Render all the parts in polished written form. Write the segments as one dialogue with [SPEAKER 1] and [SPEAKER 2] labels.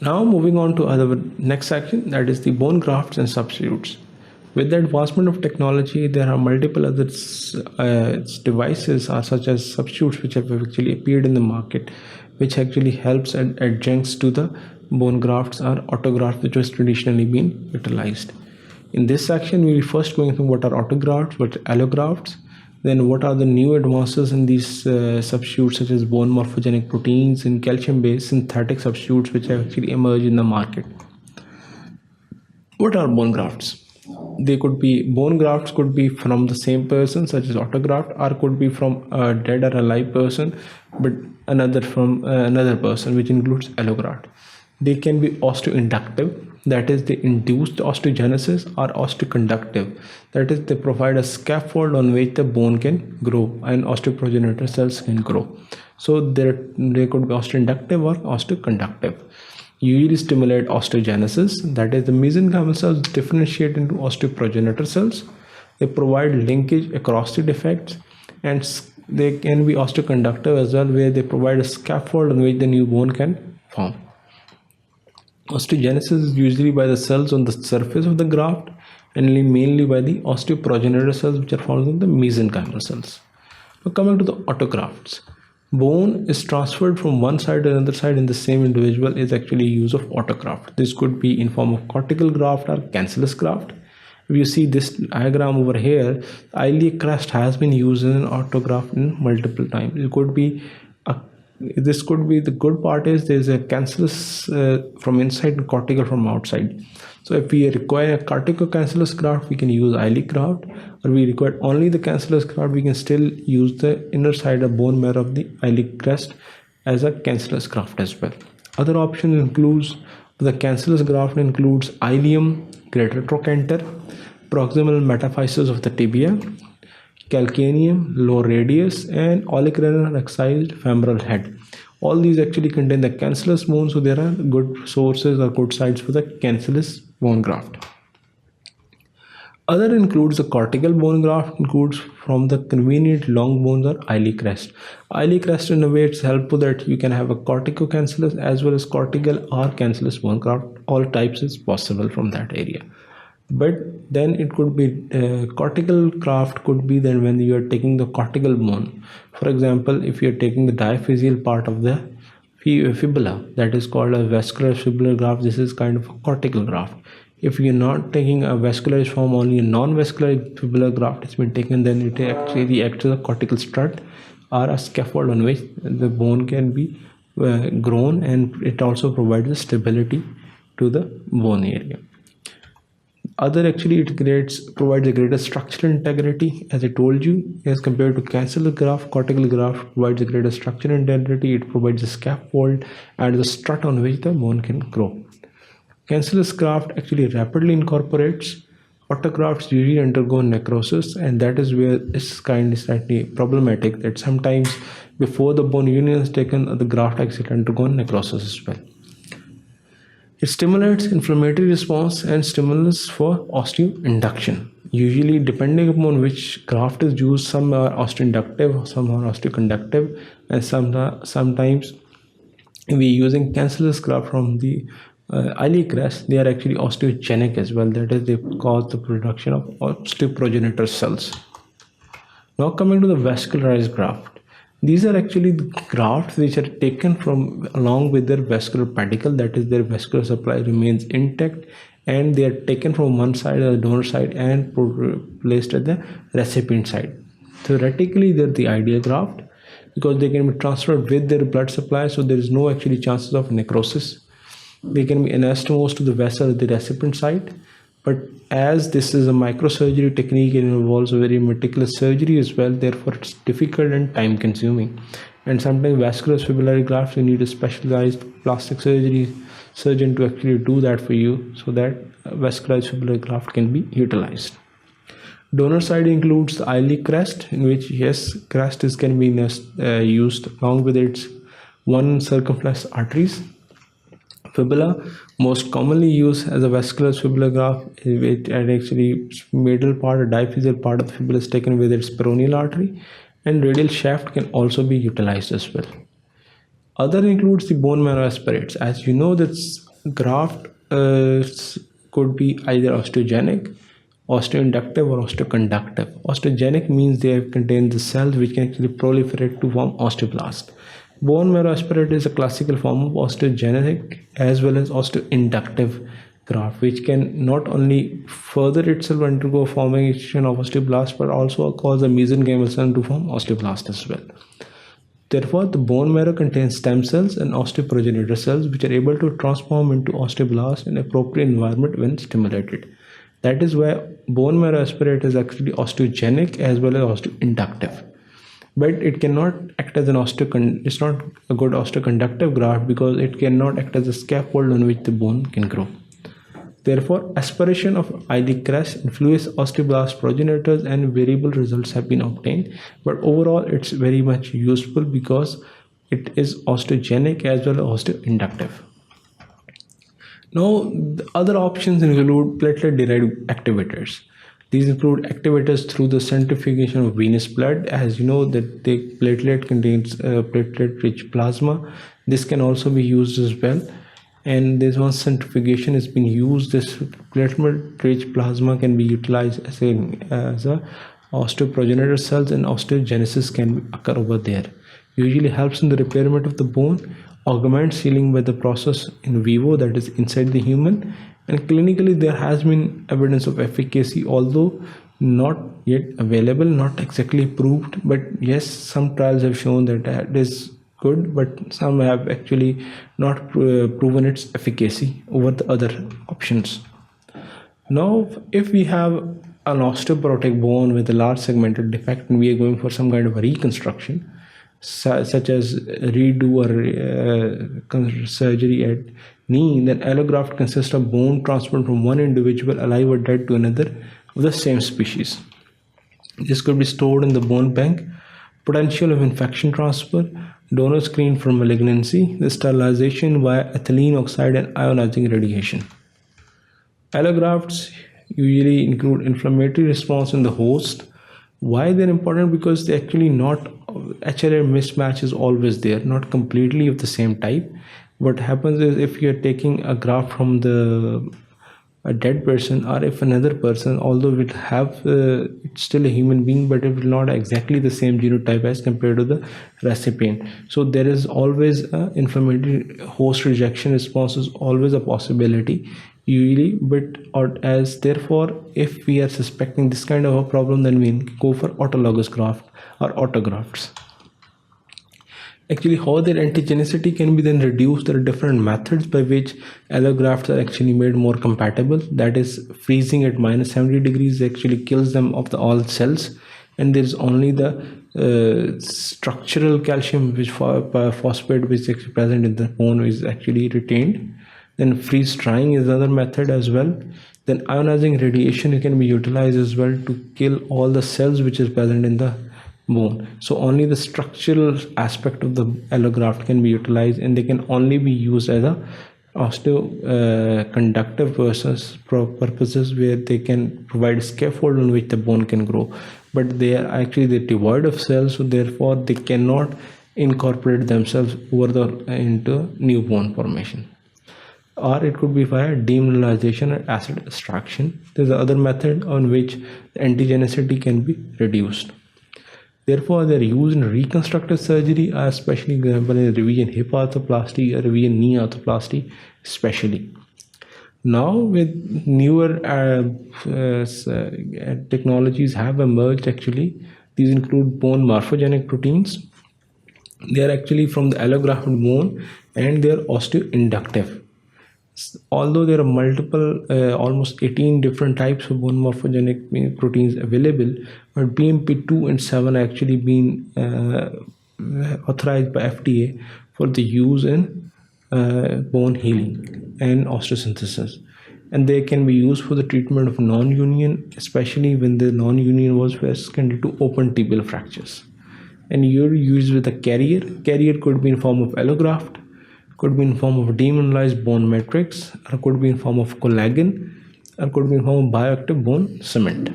[SPEAKER 1] Now moving on to our next section, that is the bone grafts and substitutes. With the advancement of technology, there are multiple other devices such as substitutes which have actually appeared in the market, which actually helps and adjuncts to the bone grafts or autografts which was traditionally been utilized. In this section, we will first going through what are autografts, what are allografts, then what are the new advances in these substitutes such as bone morphogenic proteins and calcium-based synthetic substitutes which have actually emerged in the market. What are bone grafts? They could be bone grafts could be from the same person such as autograft, or could be from a dead or alive person but another from another person, which includes allograft. They can be osteoinductive, that is they induce the osteogenesis, or osteoconductive, that is they provide a scaffold on which the bone can grow and osteoprogenitor cells can grow. So they could be osteoinductive or osteoconductive. Usually stimulate osteogenesis, that is the mesenchymal cells differentiate into osteoprogenitor cells. They provide linkage across the defects, and they can be osteoconductive as well, where they provide a scaffold on which the new bone can form. Osteogenesis is usually by the cells on the surface of the graft and mainly by the osteoprogenitor cells which are found in the mesenchymal cells. Now coming to the autografts. Bone is transferred from one side to another side in the same individual is actually use of autograft. This could be in form of cortical graft or cancellous graft. If you see this diagram over here, the iliac crest has been used in an autograft in multiple times. It could be this could be the good part is there's a cancellous from inside and cortical from outside. So if we require a cortico-cancellous graft, we can use iliac graft, or we require only the cancellous graft, we can still use the inner side of bone marrow of the iliac crest as a cancellous graft as well. Other options includes the cancellous graft includes ilium, greater trochanter, proximal metaphysis of the tibia, calcaneum, low radius, and olecranon excised femoral head. All these actually contain the cancellous bone, so there are good sources or good sites for the cancellous bone graft. Other includes the cortical bone graft, includes from the convenient long bones or iliac crest. Iliac crest in a way it's helpful that you can have a cortico-cancellous as well as cortical or cancellous bone graft. All types is possible from that area. But then it could be cortical graft could be then when you are taking the cortical bone. For example, if you are taking the diaphyseal part of the fibula, that is called a vascular fibular graft, this is kind of a cortical graft. If you're not taking a vascularized form, only a non-vascular fibular graft has been taken, then it actually acts as a cortical strut or a scaffold on which the bone can be grown, and it also provides the stability to the bone area. Other actually it provides a greater structural integrity, as I told you, as compared to cancellous graft. Cortical graft provides a greater structural integrity. It provides a scaffold and the strut on which the bone can grow. Cancellous graft actually rapidly incorporates. Autografts usually undergo necrosis, and that is where it's kind of slightly problematic, that sometimes before the bone union is taken, the graft actually undergo necrosis as well. It stimulates inflammatory response and stimulus for osteoinduction. Usually, depending upon which graft is used, some are osteoinductive, some are osteoconductive, and sometimes we using cancellous graft from the iliac crest. They are actually osteogenic as well. That is, they cause the production of osteoprogenitor cells. Now coming to the vascularized graft. These are actually the grafts which are taken from along with their vascular pedicle, that is their vascular supply remains intact, and they are taken from one side, the donor side, and placed at the recipient side. Theoretically, they're the ideal graft because they can be transferred with their blood supply, so there is no actually chances of necrosis. They can be anastomosed to the vessel at the recipient side, but as this is a microsurgery technique, it involves a very meticulous surgery as well, therefore it's difficult and time consuming. And sometimes vascular fibular grafts, you need a specialized plastic surgeon to actually do that for you, so that vascularized fibular graft can be utilized. Donor side includes the iliac crest, in which yes, crest can be used along with its one circumflex arteries. Fibula, most commonly used as a vascular fibular graft, and actually middle part or diaphyseal part of the fibula is taken with its peroneal artery, and radial shaft can also be utilized as well. Other includes the bone marrow aspirates. As you know, that graft could be either osteogenic, osteoinductive, or osteoconductive. Osteogenic means they have contained the cells which can actually proliferate to form osteoblast. Bone marrow aspirate is a classical form of osteogenic as well as osteoinductive graft, which can not only further itself undergo formation of osteoblast but also cause a mesenchymal cell to form osteoblast as well. Therefore, the bone marrow contains stem cells and osteoprogenitor cells which are able to transform into osteoblast in appropriate environment when stimulated. That is why bone marrow aspirate is actually osteogenic as well as osteoinductive. But it cannot act as an it's not a good osteoconductive graft because it cannot act as a scaffold on which the bone can grow. Therefore, aspiration of iliac crest influences osteoblast progenitors and variable results have been obtained. But overall, it's very much useful because it is osteogenic as well as osteoinductive. Now, the other options include platelet-derived activators. These include activators through the centrifugation of venous blood. As you know, that the platelet contains platelet-rich plasma. This can also be used as well. And this one centrifugation has been used. This platelet-rich plasma can be utilized as a osteoprogenitor cells, and osteogenesis can occur over there. Usually helps in the repairment of the bone, augments healing by the process in vivo, that is inside the human, and clinically there has been evidence of efficacy, although not yet available, not exactly proved, but yes, some trials have shown that it is good, but some have actually not proven its efficacy over the other options. Now, if we have an osteoporotic bone with a large segmental defect and we are going for some kind of a reconstruction, such as redo or surgery at knee, then allograft consists of bone transplant from one individual, alive or dead, to another of the same species. This could be stored in the bone bank. Potential of infection transfer, donor screen for malignancy, the sterilization via ethylene oxide and ionizing radiation. Allografts usually include inflammatory response in the host. Why they're important? Because they actually not HLA mismatch is always there, not completely of the same type. What happens is if you're taking a graft from a dead person, or if another person, although it have it's still a human being, but it will not exactly the same genotype as compared to the recipient. So there is always inflammatory host rejection response is always a possibility usually, but as therefore if we are suspecting this kind of a problem, then we go for autologous graft or autografts. Actually, how their antigenicity can be then reduced, there are different methods by which allografts are actually made more compatible. That is, freezing at -70 degrees actually kills them of the all cells, and there is only the structural calcium which phosphate which is actually present in the bone is actually retained. Then freeze drying is another method as well. Then ionizing radiation can be utilized as well to kill all the cells which is present in the bone. So only the structural aspect of the allograft can be utilized, and they can only be used as a osteoconductive purposes where they can provide a scaffold on which the bone can grow. But they are actually devoid of cells, so therefore they cannot incorporate themselves into new bone formation. Or it could be via demineralization or acid extraction. There's another method on which the antigenicity can be reduced. Therefore, they're used in reconstructive surgery, especially in revision hip arthroplasty or revision knee arthroplasty, especially. Now, with newer technologies have emerged, actually, these include bone morphogenic proteins. They are actually from the allografted bone, and they are osteoinductive. Although there are multiple, almost 18 different types of bone morphogenic proteins available, but BMP2 and 7 actually been authorized by FDA for the use in bone healing and osteosynthesis. And they can be used for the treatment of non-union, especially when the non-union was secondary to open tibial fractures. And you're used with a carrier. Carrier could be in form of allograft, could be in form of demineralized bone matrix, or could be in form of collagen, or could be in form of bioactive bone cement.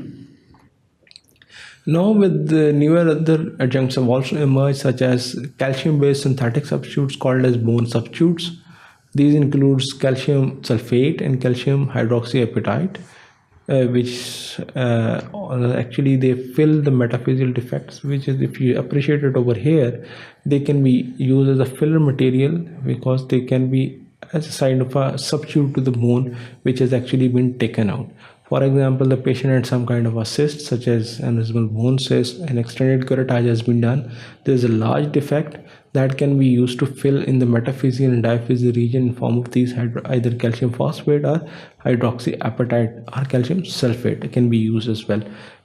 [SPEAKER 1] Now, with the newer other adjuncts have also emerged, such as calcium-based synthetic substitutes called as bone substitutes. These includes calcium sulfate and calcium hydroxyapatite, which actually they fill the metaphyseal defects, which is, if you appreciate it over here, they can be used as a filler material because they can be as a sign of a substitute to the bone which has actually been taken out. For example, the patient had some kind of a cyst, such as an invisible bone cyst, and extended curettage has been done. There is a large defect that can be used to fill in the metaphyseal and diaphyseal region in form of these either calcium phosphate or hydroxyapatite or calcium sulfate. It can be used as well.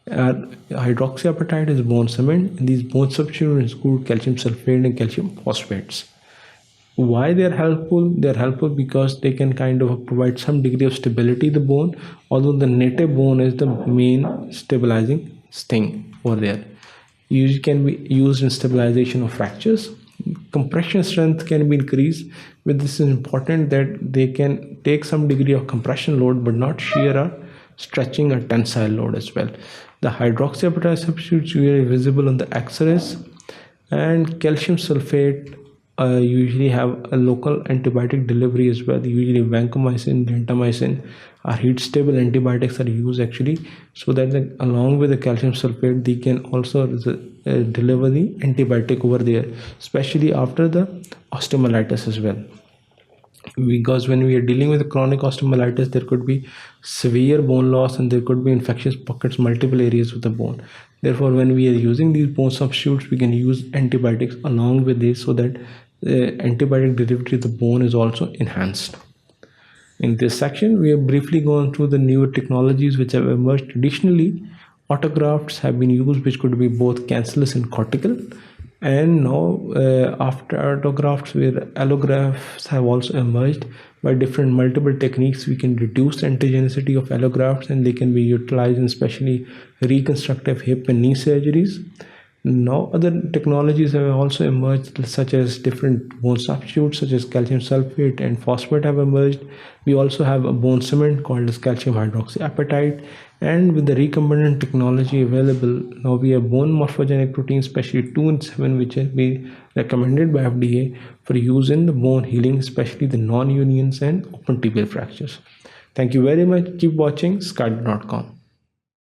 [SPEAKER 1] Hydroxyapatite is bone cement, and these bone substituents include calcium sulfate and calcium phosphates. Why they're helpful? They're helpful because they can kind of provide some degree of stability to the bone, although the native bone is the main stabilizing thing over there. Usually can be used in stabilization of fractures. Compression strength can be increased, but this is important that they can take some degree of compression load but not shear or stretching or tensile load as well. The hydroxyapatite substitutes usually visible on the x-rays, and calcium sulfate usually have a local antibiotic delivery as well. Usually vancomycin, gentamicin are heat stable antibiotics are used actually, so that along with the calcium sulfate they can also deliver the antibiotic over there, especially after the osteomyelitis as well. Because when we are dealing with chronic osteomyelitis, there could be severe bone loss and there could be infectious pockets multiple areas of the bone. Therefore, when we are using these bone substitutes, we can use antibiotics along with this, so that the antibiotic delivery to the bone is also enhanced. In this section, we have briefly gone through the newer technologies which have emerged. Traditionally, autografts have been used, which could be both cancellous and cortical. And now, after autografts, where allografts have also emerged, by different multiple techniques, we can reduce the antigenicity of allografts, and they can be utilized in especially reconstructive hip and knee surgeries. Now, other technologies have also emerged, such as different bone substitutes, such as calcium sulfate and phosphate have emerged. We also have a bone cement called as calcium hydroxyapatite. And with the recombinant technology available, now we have bone morphogenic proteins, especially 2 and 7, which have been recommended by FDA for use in the bone healing, especially the non-unions and open tibial fractures. Thank you very much. Keep watching sqadia.com.